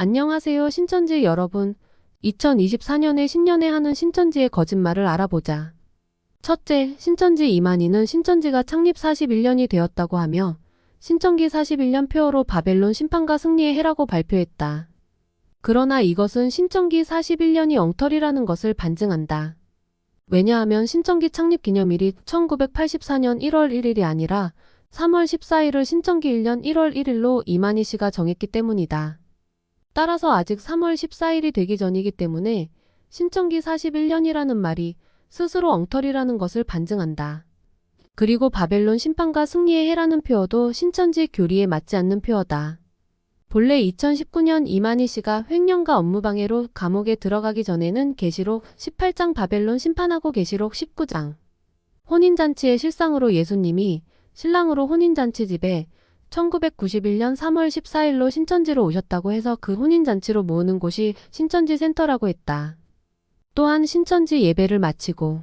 안녕하세요, 신천지 여러분. 2024년에 신년에 하는 신천지의 거짓말을 알아보자. 첫째, 신천지 이만희는 신천지가 창립 41년이 되었다고 하며 신천기 41년 표어로 바벨론 심판과 승리의 해라고 발표했다. 그러나 이것은 신천기 41년이 엉터리라는 것을 반증한다. 왜냐하면 신천기 창립 기념일이 1984년 1월 1일이 아니라 3월 14일을 신천기 1년 1월 1일로 이만희 씨가 정했기 때문이다. 따라서 아직 3월 14일이 되기 전이기 때문에 신천기 41년이라는 말이 스스로 엉터리라는 것을 반증한다. 그리고 바벨론 심판과 승리의 해라는 표어도 신천지 교리에 맞지 않는 표어다. 본래 2019년 이만희 씨가 횡령과 업무방해로 감옥에 들어가기 전에는 계시록 18장 바벨론 심판하고 계시록 19장 혼인잔치의 실상으로 예수님이 신랑으로 혼인잔치 집에 1991년 3월 14일로 신천지로 오셨다고 해서 그 혼인잔치로 모으는 곳이 신천지 센터라고 했다. 또한 신천지 예배를 마치고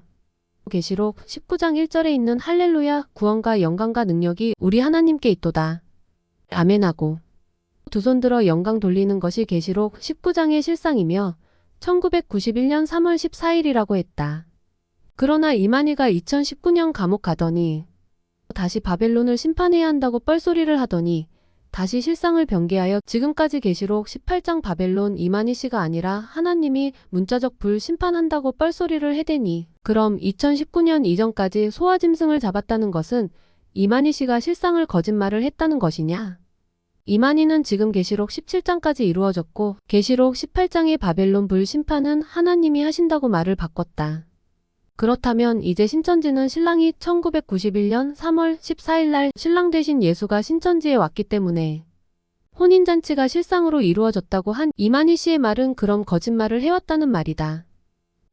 계시록 19장 1절에 있는 할렐루야 구원과 영광과 능력이 우리 하나님께 있도다. 아멘하고 두 손 들어 영광 돌리는 것이 계시록 19장의 실상이며 1991년 3월 14일이라고 했다. 그러나 이만희가 2019년 감옥 가더니 다시 바벨론을 심판해야 한다고 뻘소리를 하더니 다시 실상을 변개하여 지금까지 계시록 18장 바벨론 이만희 씨가 아니라 하나님이 문자적 불 심판한다고 뻘소리를 해대니 그럼 2019년 이전까지 소아짐승을 잡았다는 것은 이만희 씨가 실상을 거짓말을 했다는 것이냐? 이만희는 지금 계시록 17장까지 이루어졌고 계시록 18장의 바벨론 불 심판은 하나님이 하신다고 말을 바꿨다. 그렇다면 이제 신천지는 신랑이 1991년 3월 14일 날 신랑 되신 예수가 신천지에 왔기 때문에 혼인잔치가 실상으로 이루어졌다고 한 이만희 씨의 말은 그럼 거짓말을 해왔다는 말이다.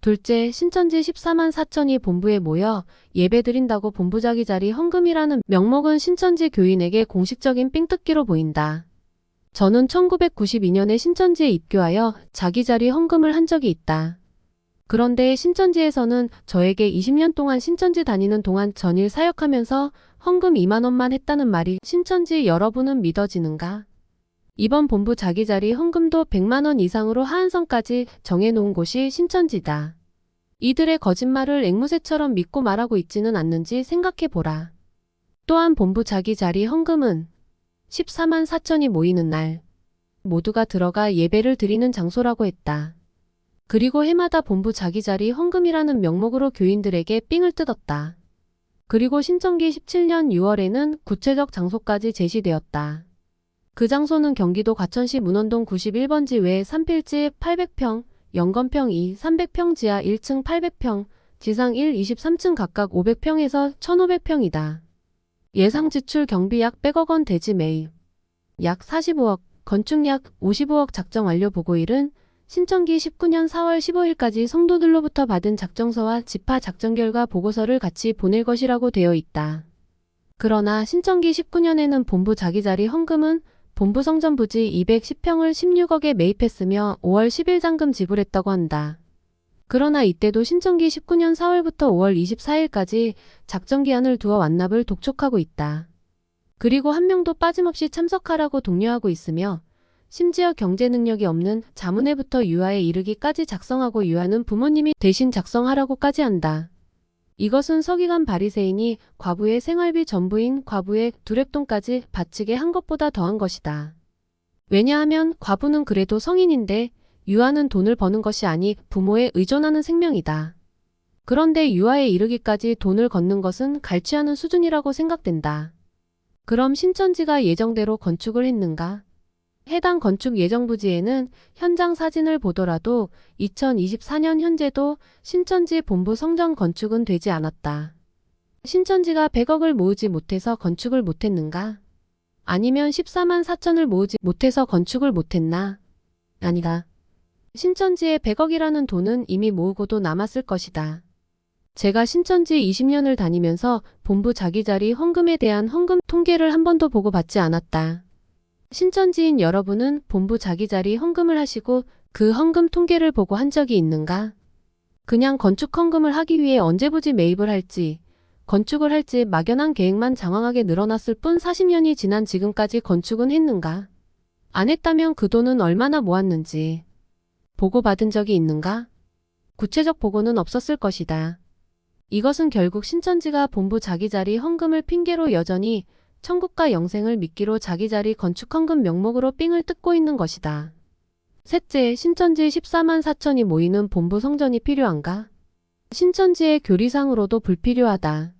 둘째, 신천지 14만 4천이 본부에 모여 예배드린다고 본부자기 자리 헌금이라는 명목은 신천지 교인에게 공식적인 삥뜯기로 보인다. 저는 1992년에 신천지에 입교하여 자기 자리 헌금을 한 적이 있다. 그런데 신천지에서는 저에게 20년 동안 신천지 다니는 동안 전일 사역하면서 헌금 2만 원만 했다는 말이 신천지 여러분은 믿어지는가? 이번 본부 자기 자리 헌금도 100만 원 이상으로 하한선까지 정해놓은 곳이 신천지다. 이들의 거짓말을 앵무새처럼 믿고 말하고 있지는 않는지 생각해보라. 또한 본부 자기 자리 헌금은 14만 4천이 모이는 날 모두가 들어가 예배를 드리는 장소라고 했다. 그리고 해마다 본부 자기 자리 헌금이라는 명목으로 교인들에게 삥을 뜯었다. 그리고 신천기 17년 6월에는 구체적 장소까지 제시되었다. 그 장소는 경기도 과천시 문원동 91번지 외 3필지 800평, 영건평 2, 300평 지하 1층 800평, 지상 1, 23층 각각 500평에서 1500평이다. 예상 지출 경비 약 100억 원 대지 매입, 약 45억, 건축 약 55억 작정 완료 보고일은 신천기 19년 4월 15일까지 성도들로부터 받은 작정서와 집화 작정 결과 보고서를 같이 보낼 것이라고 되어 있다. 그러나 신천기 19년에는 본부 자기 자리 헌금은 본부 성전 부지 210평을 16억에 매입했으며 5월 10일 잔금 지불했다고 한다. 그러나 이때도 신천기 19년 4월부터 5월 24일까지 작정기한을 두어 완납을 독촉하고 있다. 그리고 한 명도 빠짐없이 참석하라고 독려하고 있으며 심지어 경제 능력이 없는 자문회부터 유아에 이르기까지 작성하고 유아는 부모님이 대신 작성하라고까지 한다. 이것은 서기관 바리새인이 과부의 생활비 전부인 과부의 두렙돈까지 바치게 한 것보다 더한 것이다. 왜냐하면 과부는 그래도 성인인데 유아는 돈을 버는 것이 아니 부모에 의존하는 생명이다. 그런데 유아에 이르기까지 돈을 걷는 것은 갈취하는 수준이라고 생각된다. 그럼 신천지가 예정대로 건축을 했는가? 해당 건축 예정 부지에는 현장 사진을 보더라도 2024년 현재도 신천지 본부 성전 건축은 되지 않았다. 신천지가 100억을 모으지 못해서 건축을 못했는가? 아니면 14만 4천을 모으지 못해서 건축을 못했나? 아니다. 신천지에 100억이라는 돈은 이미 모으고도 남았을 것이다. 제가 신천지 20년을 다니면서 본부 자기 자리 헌금에 대한 헌금 통계를 한 번도 보고 받지 않았다. 신천지인 여러분은 본부 자기 자리 헌금을 하시고 그 헌금 통계를 보고 한 적이 있는가? 그냥 건축 헌금을 하기 위해 언제 부지 매입을 할지, 건축을 할지 막연한 계획만 장황하게 늘어났을 뿐 40년이 지난 지금까지 건축은 했는가? 안 했다면 그 돈은 얼마나 모았는지 보고받은 적이 있는가? 구체적 보고는 없었을 것이다. 이것은 결국 신천지가 본부 자기 자리 헌금을 핑계로 여전히 천국과 영생을 미끼로 자기 자리 건축 헌금 명목으로 삥을 뜯고 있는 것이다. 셋째, 신천지 14만 4천이 모이는 본부 성전이 필요한가? 신천지의 교리상으로도 불필요하다.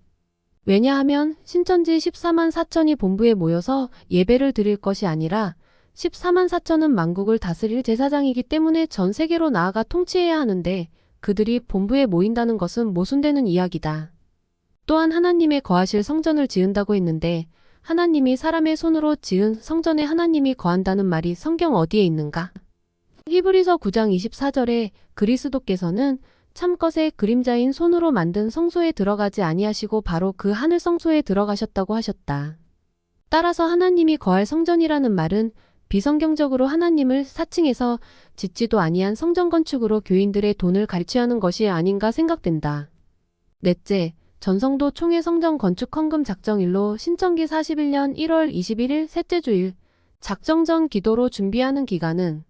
왜냐하면 신천지 14만 4천이 본부에 모여서 예배를 드릴 것이 아니라 14만 4천은 만국을 다스릴 제사장이기 때문에 전 세계로 나아가 통치해야 하는데 그들이 본부에 모인다는 것은 모순되는 이야기다. 또한 하나님의 거하실 성전을 지은다고 했는데 하나님이 사람의 손으로 지은 성전에 하나님이 거한다는 말이 성경 어디에 있는가? 히브리서 9장 24절에 그리스도께서는 참것의 그림자인 손으로 만든 성소에 들어가지 아니하시고 바로 그 하늘 성소에 들어가셨다고 하셨다. 따라서 하나님이 거할 성전이라는 말은 비성경적으로 하나님을 사칭해서 짓지도 아니한 성전 건축으로 교인들의 돈을 갈취하는 것이 아닌가 생각된다. 넷째, 전성도 총회 성전 건축 헌금 작정일로 신천기 41년 1월 21일 셋째 주일 작정 전 기도로 준비하는 기간은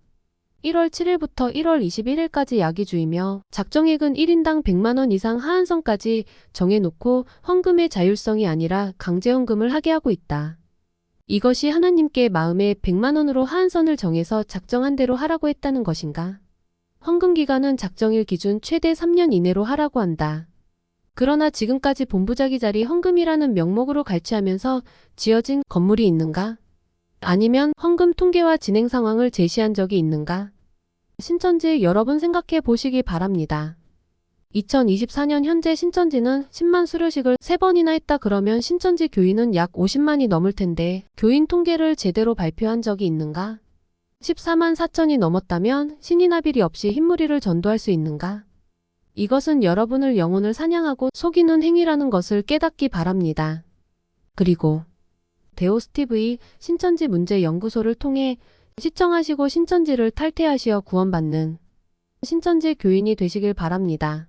1월 7일부터 1월 21일까지 야기주이며 작정액은 1인당 100만 원 이상 하한선까지 정해놓고 헌금의 자율성이 아니라 강제헌금을 하게 하고 있다. 이것이 하나님께 마음에 100만 원으로 하한선을 정해서 작정한 대로 하라고 했다는 것인가? 헌금 기간은 작정일 기준 최대 3년 이내로 하라고 한다. 그러나 지금까지 본부 자기 자리 헌금이라는 명목으로 갈취하면서 지어진 건물이 있는가? 아니면 헌금 통계와 진행 상황을 제시한 적이 있는가? 신천지 여러분 생각해 보시기 바랍니다. 2024년 현재 신천지는 10만 수료식을 3번이나 했다 그러면 신천지 교인은 약 50만이 넘을 텐데 교인 통계를 제대로 발표한 적이 있는가? 14만 4천이 넘었다면 신인아비리 없이 흰무리를 전도할 수 있는가? 이것은 여러분을 영혼을 사냥하고 속이는 행위라는 것을 깨닫기 바랍니다. 그리고 데오스티브의 신천지 문제 연구소를 통해 시청하시고 신천지를 탈퇴하시어 구원받는 신천지 교인이 되시길 바랍니다.